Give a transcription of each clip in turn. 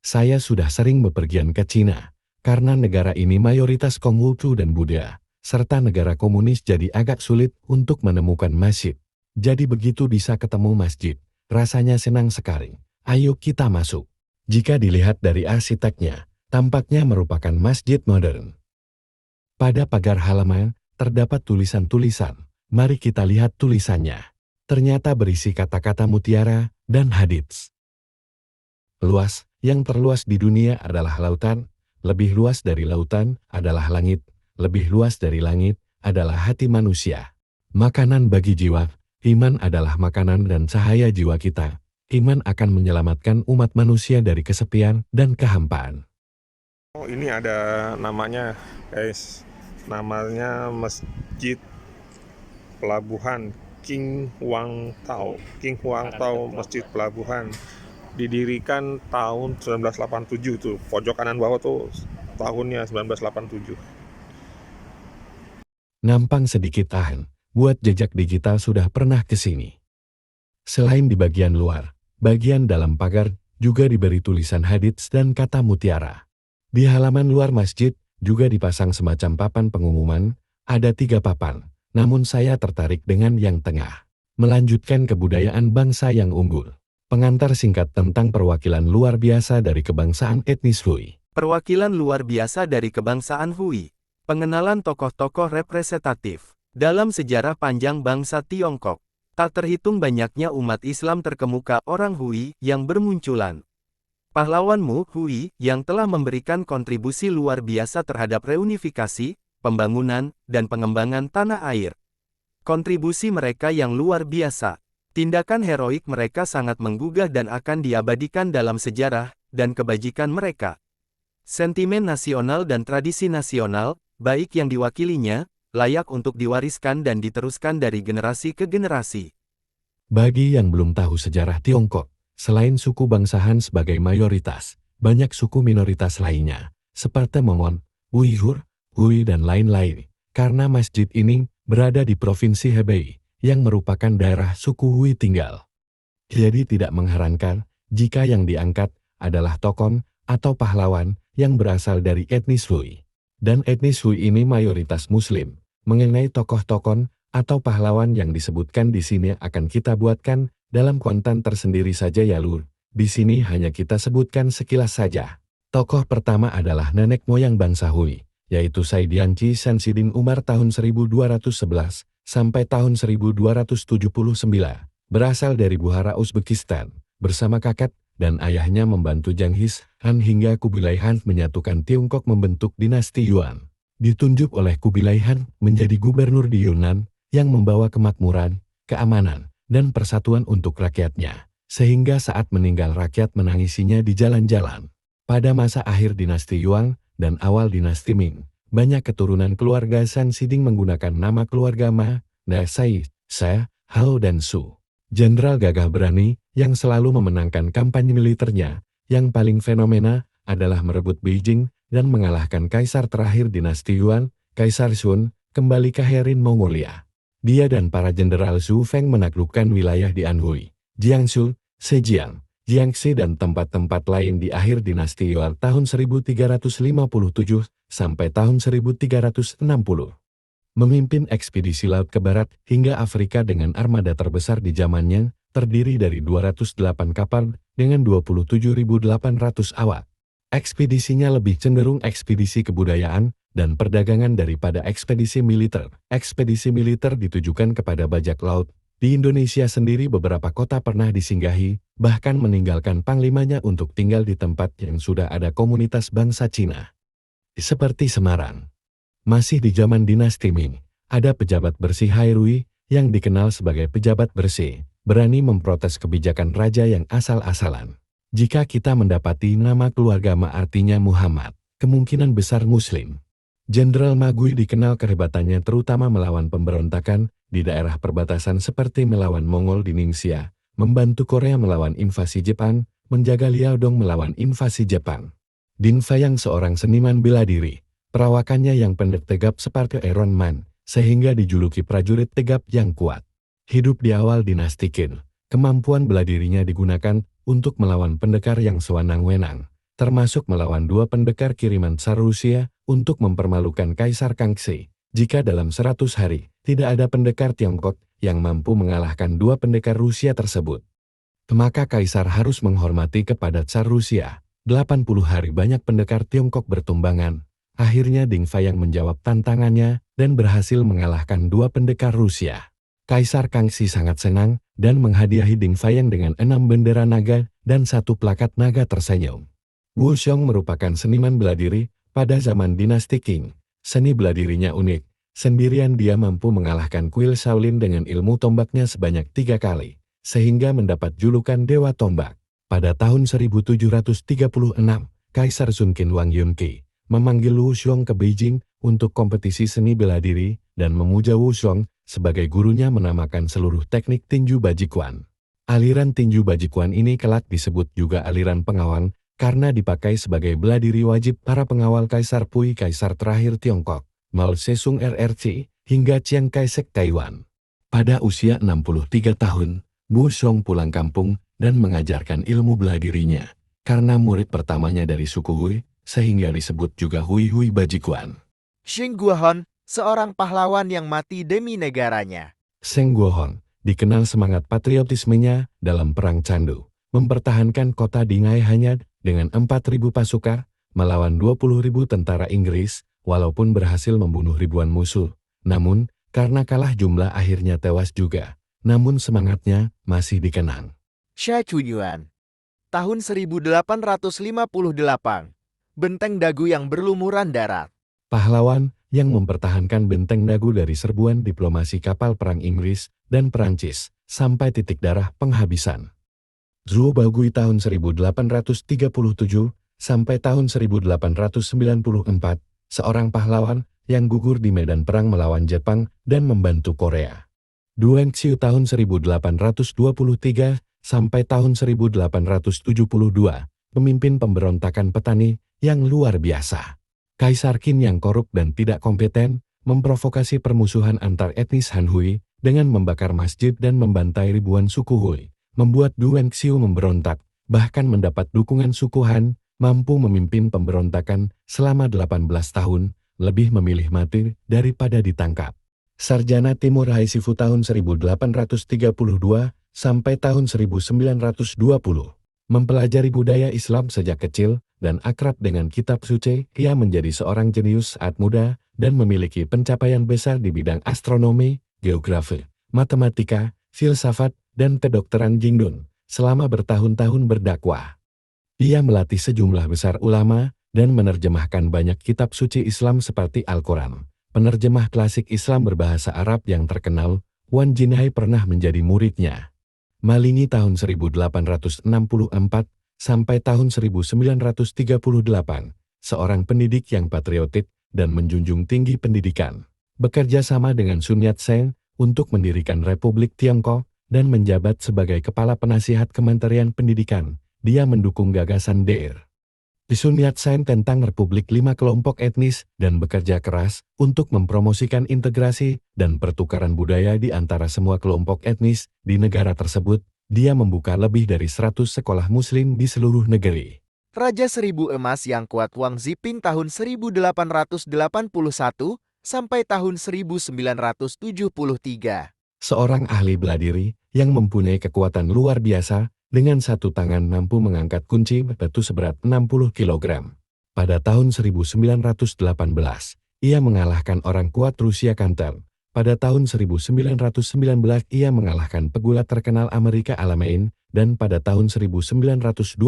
Saya sudah sering bepergian ke Cina, karena negara ini mayoritas Konghucu dan Buddha, serta negara komunis jadi agak sulit untuk menemukan masjid. Jadi begitu bisa ketemu masjid, rasanya senang sekali. Ayo kita masuk. Jika dilihat dari arsiteknya, tampaknya merupakan masjid modern. Pada pagar halaman, terdapat tulisan-tulisan. Mari kita lihat tulisannya. Ternyata berisi kata-kata mutiara dan hadits. Luas, yang terluas di dunia adalah lautan, lebih luas dari lautan adalah langit, lebih luas dari langit adalah hati manusia. Makanan bagi jiwa, iman adalah makanan dan cahaya jiwa kita. Iman akan menyelamatkan umat manusia dari kesepian dan kehampaan. Oh, ini ada namanya, guys. Namanya Masjid Pelabuhan King Huang Tao. King Huang Tao Masjid Pelabuhan. Didirikan tahun 1987 tuh. Pojok kanan bawah tuh tahunnya 1987. Nampang sedikit tahan, buat jejak digital sudah pernah ke sini. Selain di bagian luar, bagian dalam pagar juga diberi tulisan hadits dan kata mutiara. Di halaman luar masjid juga dipasang semacam papan pengumuman, ada 3 papan, namun saya tertarik dengan yang tengah. Melanjutkan kebudayaan bangsa yang unggul. Pengantar singkat tentang perwakilan luar biasa dari kebangsaan etnis Hui. Perwakilan luar biasa dari kebangsaan Hui. Pengenalan tokoh-tokoh representatif. Dalam sejarah panjang bangsa Tiongkok, tak terhitung banyaknya umat Islam terkemuka orang Hui yang bermunculan. Pahlawanmu Hui yang telah memberikan kontribusi luar biasa terhadap reunifikasi, pembangunan, dan pengembangan tanah air. Kontribusi mereka yang luar biasa. Tindakan heroik mereka sangat menggugah dan akan diabadikan dalam sejarah dan kebajikan mereka. Sentimen nasional dan tradisi nasional, baik yang diwakilinya, layak untuk diwariskan dan diteruskan dari generasi ke generasi. Bagi yang belum tahu sejarah Tiongkok, selain suku bangsa Han sebagai mayoritas, banyak suku minoritas lainnya, seperti Mongol, Uighur, Hui dan lain-lain. Karena masjid ini berada di Provinsi Hebei, yang merupakan daerah suku Hui tinggal. Jadi tidak mengherankan jika yang diangkat adalah tokoh atau pahlawan yang berasal dari etnis Hui. Dan etnis Hui ini mayoritas Muslim. Mengenai tokoh-tokoh atau pahlawan yang disebutkan di sini akan kita buatkan dalam konten tersendiri saja ya lur. Di sini hanya kita sebutkan sekilas saja. Tokoh pertama adalah nenek moyang bangsa Hui, yaitu Saidianci Sansidin Umar tahun 1211 sampai tahun 1279, berasal dari Bukhara Uzbekistan, bersama kakek dan ayahnya membantu Genghis Han hingga Kubilai Han menyatukan Tiongkok membentuk dinasti Yuan. Ditunjuk oleh Kubilai Han menjadi gubernur di Yunnan yang membawa kemakmuran, keamanan, dan persatuan untuk rakyatnya, sehingga saat meninggal rakyat menangisinya di jalan-jalan. Pada masa akhir dinasti Yuan dan awal dinasti Ming, banyak keturunan keluarga Sansiding menggunakan nama keluarga Ma, Na Sai, Sa, Hao dan Su. Jenderal gagah berani yang selalu memenangkan kampanye militernya, yang paling fenomena adalah merebut Beijing dan mengalahkan kaisar terakhir dinasti Yuan, Kaisar Shun, kembali ke Herin Mongolia. Dia dan para jenderal Zhu Feng menaklukkan wilayah di Anhui, Jiangsu, Zhejiang, Jiangxi dan tempat-tempat lain di akhir dinasti Yuan tahun 1357 sampai tahun 1360. Memimpin ekspedisi laut ke barat hingga Afrika dengan armada terbesar di zamannya, terdiri dari 208 kapal dengan 27.800 awak. Ekspedisinya lebih cenderung ekspedisi kebudayaan dan perdagangan daripada ekspedisi militer. Ekspedisi militer ditujukan kepada bajak laut. Di Indonesia sendiri beberapa kota pernah disinggahi, bahkan meninggalkan panglimanya untuk tinggal di tempat yang sudah ada komunitas bangsa Cina. Seperti Semarang. Masih di zaman dinasti Ming, ada pejabat bersih Hairui yang dikenal sebagai pejabat bersih, berani memprotes kebijakan raja yang asal-asalan. Jika kita mendapati nama keluarga Ma artinya Muhammad, kemungkinan besar Muslim. Jenderal Ma Gui dikenal kehebatannya terutama melawan pemberontakan di daerah perbatasan seperti melawan Mongol di Ningxia, membantu Korea melawan invasi Jepang, menjaga Liaodong melawan invasi Jepang. Ding Fayang seorang seniman bela diri. Perawakannya yang pendek tegap seperti Iron Man, sehingga dijuluki prajurit tegap yang kuat. Hidup di awal dinasti Qin, kemampuan bela dirinya digunakan untuk melawan pendekar yang sewenang-wenang. termasuk melawan 2 pendekar kiriman Tsar Rusia untuk mempermalukan Kaisar Kangxi. Jika dalam 100 hari, tidak ada pendekar Tiongkok yang mampu mengalahkan 2 pendekar Rusia tersebut, maka Kaisar harus menghormati kepada Tsar Rusia. 80 hari banyak pendekar Tiongkok bertumbangan. Akhirnya Ding Fayang menjawab tantangannya dan berhasil mengalahkan 2 pendekar Rusia. Kaisar Kangxi sangat senang dan menghadiahi Ding Fayang dengan 6 bendera naga dan 1 plakat naga tersenyum. Wu Xiong merupakan seniman bela diri pada zaman dinasti Qing. Seni bela dirinya unik. Sendirian dia mampu mengalahkan kuil Shaolin dengan ilmu tombaknya sebanyak 3 kali, sehingga mendapat julukan Dewa Tombak. Pada tahun 1736, Kaisar Sun Qin Wang Yunqi memanggil Wu Xiong ke Beijing untuk kompetisi seni bela diri dan memuja Wu Xiong sebagai gurunya menamakan seluruh teknik tinju Bajikuan. Aliran tinju Bajikuan ini kelak disebut juga aliran pengawang karena dipakai sebagai bela diri wajib para pengawal Kaisar Pui, Kaisar terakhir Tiongkok, Mao Zedong RRC, hingga Chiang Kai-shek Taiwan. Pada usia 63 tahun, Wu Xiong pulang kampung dan mengajarkan ilmu bela dirinya. Karena murid pertamanya dari suku Hui, sehingga disebut juga Hui Bajikuan. Sheng Guohon, seorang pahlawan yang mati demi negaranya. Sheng Guohon dikenal semangat patriotismenya dalam Perang Candu, mempertahankan kota Dingai hanya dengan 4.000 pasukan, melawan 20.000 tentara Inggris, walaupun berhasil membunuh ribuan musuh. Namun, karena kalah jumlah akhirnya tewas juga. Namun semangatnya masih dikenang. Xia Chunyuan. Tahun 1858. Benteng Dagu yang berlumuran darat. Pahlawan yang mempertahankan benteng Dagu dari serbuan diplomasi kapal perang Inggris dan Perancis sampai titik darah penghabisan. Zhuo Baogui tahun 1837 sampai tahun 1894, seorang pahlawan yang gugur di medan perang melawan Jepang dan membantu Korea. Duan Xiu tahun 1823 sampai tahun 1872, pemimpin pemberontakan petani yang luar biasa. Kaisar Qin yang korup dan tidak kompeten, memprovokasi permusuhan antar etnis Han Hui dengan membakar masjid dan membantai ribuan suku Hui, membuat Duan Xiu memberontak, bahkan mendapat dukungan suku Han, mampu memimpin pemberontakan selama 18 tahun, lebih memilih mati daripada ditangkap. Sarjana Timur Haisifu tahun 1832 sampai tahun 1920, mempelajari budaya Islam sejak kecil dan akrab dengan kitab suci. Ia menjadi seorang jenius saat muda dan memiliki pencapaian besar di bidang astronomi, geografi, matematika, filsafat, dan kedokteran Jingdun selama bertahun-tahun berdakwah. Ia melatih sejumlah besar ulama dan menerjemahkan banyak kitab suci Islam seperti Al-Quran. Penerjemah klasik Islam berbahasa Arab yang terkenal, Wan Jinhai pernah menjadi muridnya. Malingi tahun 1864 sampai tahun 1938, seorang pendidik yang patriotik dan menjunjung tinggi pendidikan. Bekerja sama dengan Sun Yat-sen untuk mendirikan Republik Tiongkok dan menjabat sebagai Kepala Penasihat Kementerian Pendidikan. Dia mendukung gagasan Dr. Sun Yat-sen tentang Republik 5 kelompok etnis dan bekerja keras untuk mempromosikan integrasi dan pertukaran budaya di antara semua kelompok etnis di negara tersebut. Dia membuka lebih dari 100 sekolah muslim di seluruh negeri. Raja Seribu Emas yang kuat Wang Ziping tahun 1881 sampai tahun 1973. Seorang ahli bela diri yang mempunyai kekuatan luar biasa, dengan satu tangan mampu mengangkat kunci batu seberat 60 kg. Pada tahun 1918, ia mengalahkan orang kuat Rusia Kanter. Pada tahun 1919 ia mengalahkan pegulat terkenal Amerika Alamein, dan pada tahun 1921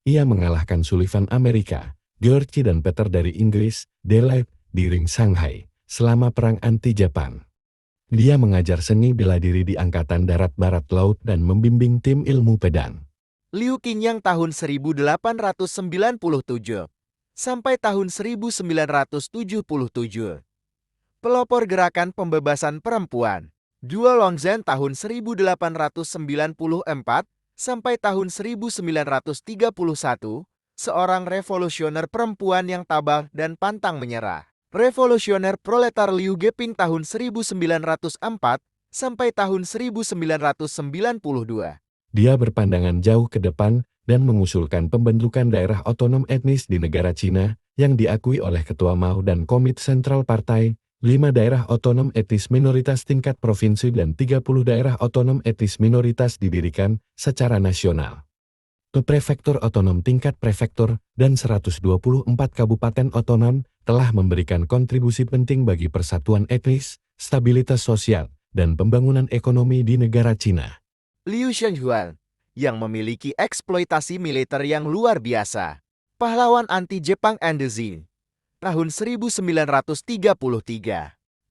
ia mengalahkan Sullivan Amerika, George dan Peter dari Inggris, Delight, di ring Shanghai, selama perang anti-Jepang. Dia mengajar seni bela diri di Angkatan Darat Barat Laut dan membimbing tim ilmu pedang. Liu Qingyang tahun 1897 sampai tahun 1977. Pelopor gerakan pembebasan perempuan. Duo Longzhen tahun 1894 sampai tahun 1931, seorang revolusioner perempuan yang tabah dan pantang menyerah. Revolusioner proletar Liu Geping tahun 1904 sampai tahun 1992. Dia berpandangan jauh ke depan dan mengusulkan pembentukan daerah otonom etnis di negara Cina yang diakui oleh Ketua Mao dan Komite Sentral Partai, 5 daerah otonom etnis minoritas tingkat provinsi dan 30 daerah otonom etnis minoritas didirikan secara nasional. Prefektur otonom tingkat prefektur dan 124 kabupaten otonom telah memberikan kontribusi penting bagi persatuan etnis, stabilitas sosial, dan pembangunan ekonomi di negara Cina. Liu Shenhuan, yang memiliki eksploitasi militer yang luar biasa. Pahlawan anti-Jepang and the Qing, tahun 1933.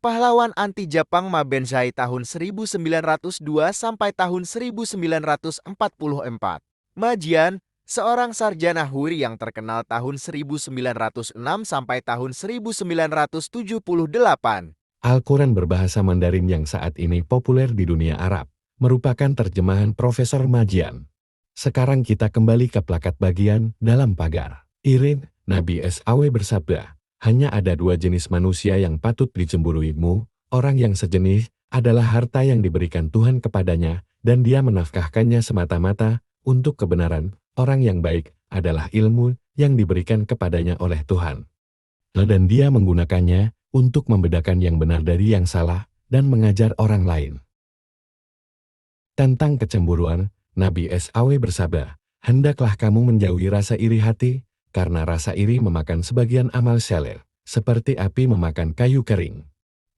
Pahlawan anti-Jepang Ma Benzai tahun 1902 sampai tahun 1944. Ma Jian, seorang sarjana Hui yang terkenal tahun 1906 sampai tahun 1978. Al-Quran berbahasa Mandarin yang saat ini populer di dunia Arab, merupakan terjemahan Profesor Ma Jian. Sekarang kita kembali ke plakat bagian dalam pagar. Irin, Nabi SAW bersabda, hanya ada 2 jenis manusia yang patut dicemburuimu, orang yang sejenis adalah harta yang diberikan Tuhan kepadanya, dan dia menafkahkannya semata-mata untuk kebenaran. Orang yang baik adalah ilmu yang diberikan kepadanya oleh Tuhan. Dan dia menggunakannya untuk membedakan yang benar dari yang salah dan mengajar orang lain. Tentang kecemburuan, Nabi SAW bersabda, hendaklah kamu menjauhi rasa iri hati, karena rasa iri memakan sebagian amal saleh, seperti api memakan kayu kering.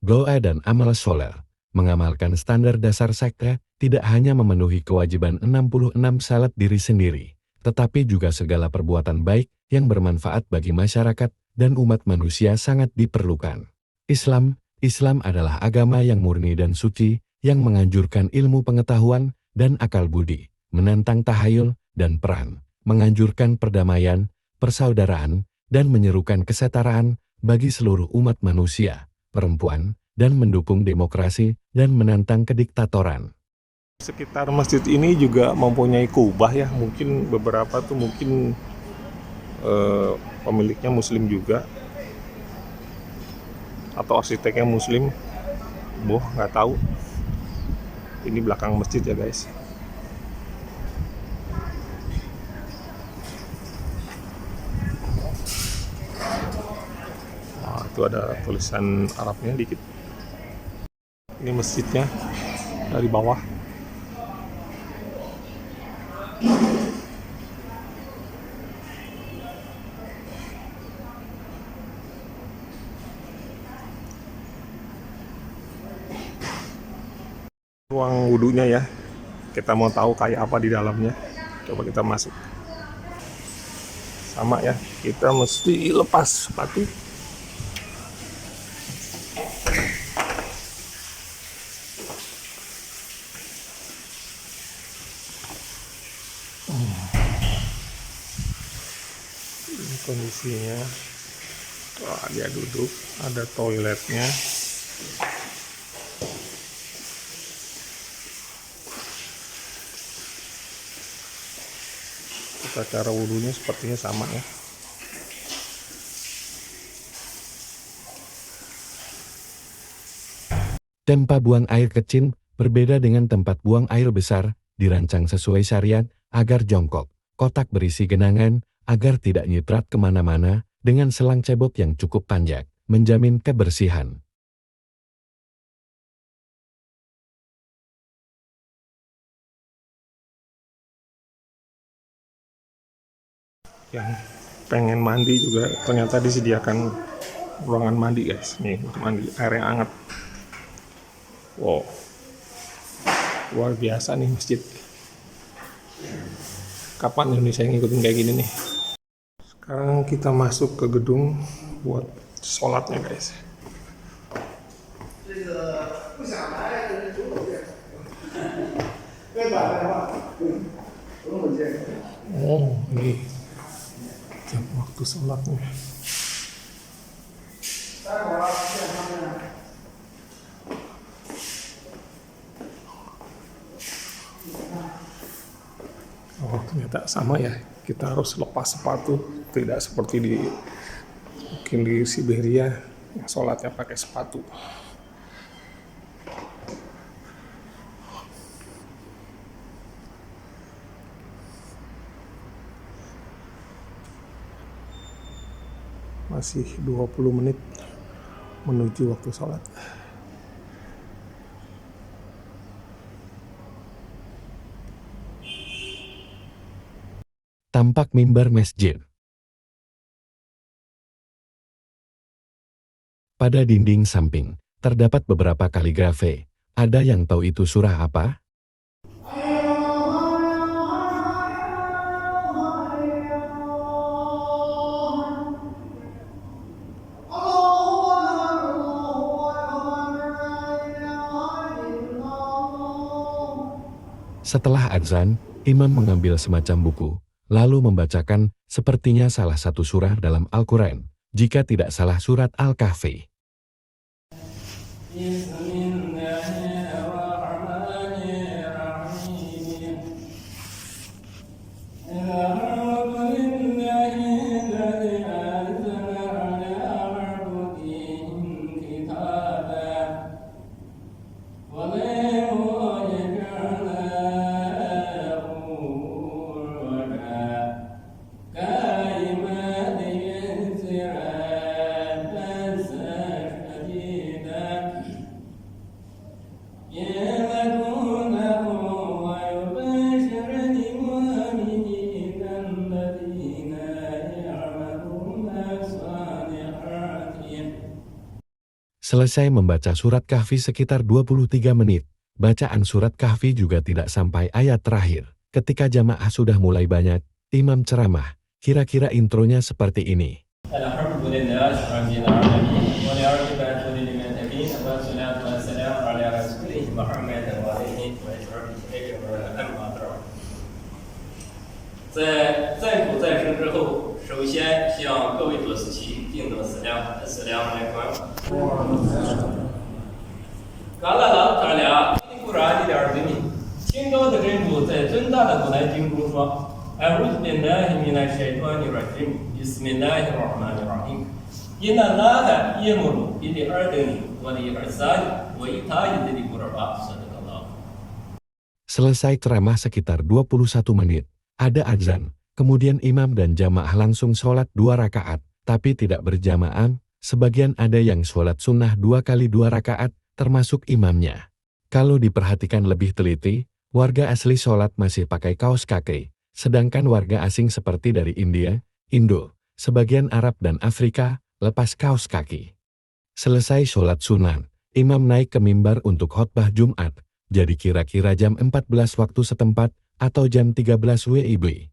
Doa dan amal soleh, mengamalkan standar dasar sekte, tidak hanya memenuhi kewajiban 66 salat diri sendiri, tetapi juga segala perbuatan baik yang bermanfaat bagi masyarakat dan umat manusia sangat diperlukan. Islam adalah agama yang murni dan suci, yang menganjurkan ilmu pengetahuan dan akal budi, menantang tahayul dan peran, menganjurkan perdamaian, persaudaraan, dan menyerukan kesetaraan bagi seluruh umat manusia, perempuan, dan mendukung demokrasi dan menantang kediktatoran. Sekitar masjid ini juga mempunyai kubah ya, mungkin beberapa tuh pemiliknya muslim juga, atau arsiteknya muslim, nggak tahu. Ini belakang masjid ya guys. Nah, itu ada tulisan Arabnya dikit. Ini masjidnya dari bawah. Ruang wudhunya ya, kita mau tahu kayak apa di dalamnya, coba kita masuk. Sama ya, kita mesti lepas sepatu. Ini kondisinya. Wah, dia duduk, ada toiletnya. Tata cara wudhunya sepertinya sama ya. Tempat buang air kecil berbeda dengan tempat buang air besar, dirancang sesuai syariat agar jongkok, kotak berisi genangan, agar tidak nyiprat kemana-mana, dengan selang cebok yang cukup panjang, menjamin kebersihan. Yang pengen mandi juga ternyata disediakan ruangan mandi guys. Nih untuk mandi, air yang hangat. Wow, luar biasa nih masjid. Kapan Indonesia ngikutin kayak gini nih? Sekarang kita masuk ke gedung buat sholatnya guys. Oh, ini jam waktu sholatnya. Oh, ternyata sama ya. Kita harus lepas sepatu, tidak seperti mungkin di Siberia yang sholatnya pakai sepatu. Masih 20 menit menuju waktu sholat. Tampak mimbar masjid. Pada dinding samping, terdapat beberapa kaligrafi. Ada yang tahu itu surah apa? Setelah azan, imam mengambil semacam buku, lalu membacakan sepertinya salah satu surah dalam Al-Quran, jika tidak salah surat Al-Kahfi. Selesai membaca surat Kahfi sekitar 23 menit, bacaan surat Kahfi juga tidak sampai ayat terakhir. Ketika jamaah sudah mulai banyak, imam ceramah, kira-kira intronya seperti ini. Selesai ceramah sekitar 21 menit, ada azan, kemudian imam dan jamaah langsung sholat 2 rakaat, tapi tidak berjamaah. Sebagian ada yang sholat sunnah 2 kali 2 rakaat, termasuk imamnya. Kalau diperhatikan lebih teliti, warga asli sholat masih pakai kaos kaki, sedangkan warga asing seperti dari India, Indo, sebagian Arab dan Afrika, lepas kaos kaki. Selesai sholat sunnah, imam naik ke mimbar untuk khotbah Jumat, jadi kira-kira jam 14 waktu setempat, atau jam 13 WIB.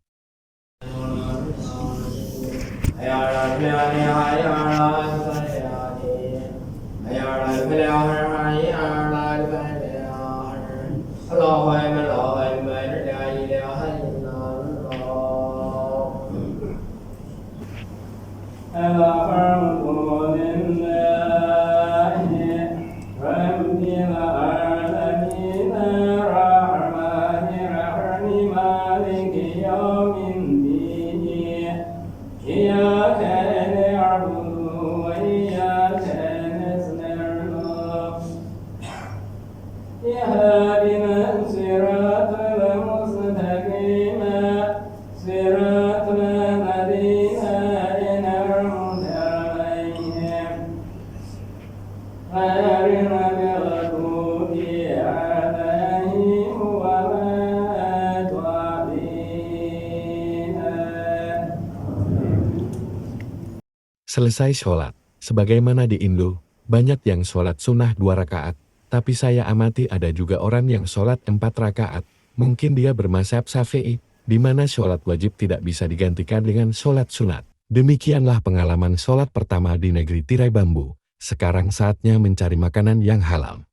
Selesai sholat, sebagaimana di Indo, banyak yang sholat sunnah 2 rakaat, tapi saya amati ada juga orang yang sholat 4 rakaat, mungkin dia bermazhab Syafi'i, di mana sholat wajib tidak bisa digantikan dengan sholat sunat. Demikianlah pengalaman sholat pertama di negeri tirai bambu. Sekarang saatnya mencari makanan yang halal.